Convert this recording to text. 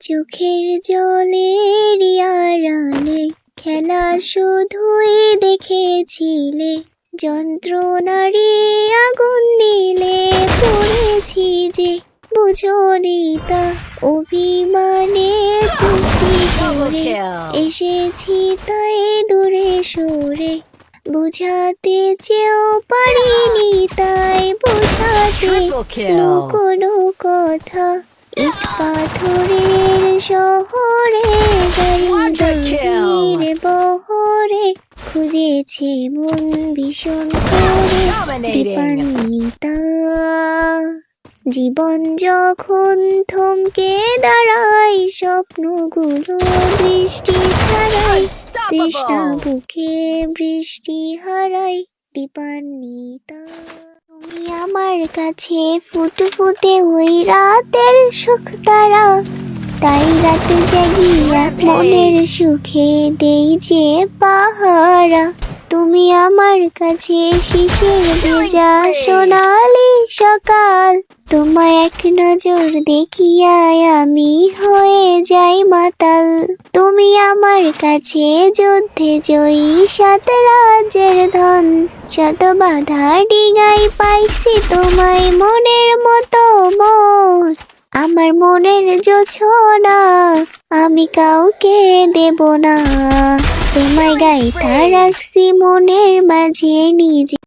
চোখের জলের আড়ালে খেলা শুধুই দেখেছিলে, যন্ত্রণারে আগুন দিলে পড়েছি যে, বুঝনি তা অভিমানে চুক্তি করে এসেছি তাই দূরে সরে, বুঝাতে চেয়েও পারিনি তাই বোঝাতে কোনো কথা। ইট পাথরের শহরে গাড়ির বহরে খুঁজেছে মন ভীষণ করে দীপান্বিতা। জীবন যখন থমকে দাঁড়ায়, স্বপ্নগুলো বৃষ্টি ছাড়াই, তৃষ্ণা বুকে বৃষ্টি হারাই দীপান্বিতা। তুমি আমার কাছে ফুটফুটে ওই রাতের সুখ তারা, তাই রাত জাগিয়া মনের সুখে দেই যে পাহারা। তুমি আমার কাছে শিশির ভেজা সোনালি সকাল, তোমায় এক নজর দেখিয়ায় আমি হয়ে যাই মাতাল। তুমি আমার কাছে যুদ্ধে জয়ী সাত রাজ্যের ধন, শত বাধা ডিঙাই পাইছি তোমায় মনের মতো মোর। আমার মনের জোছনা আমি কাউকে দেব না, তোমায় গাইতা রাখছি মনের মাঝে নিজে।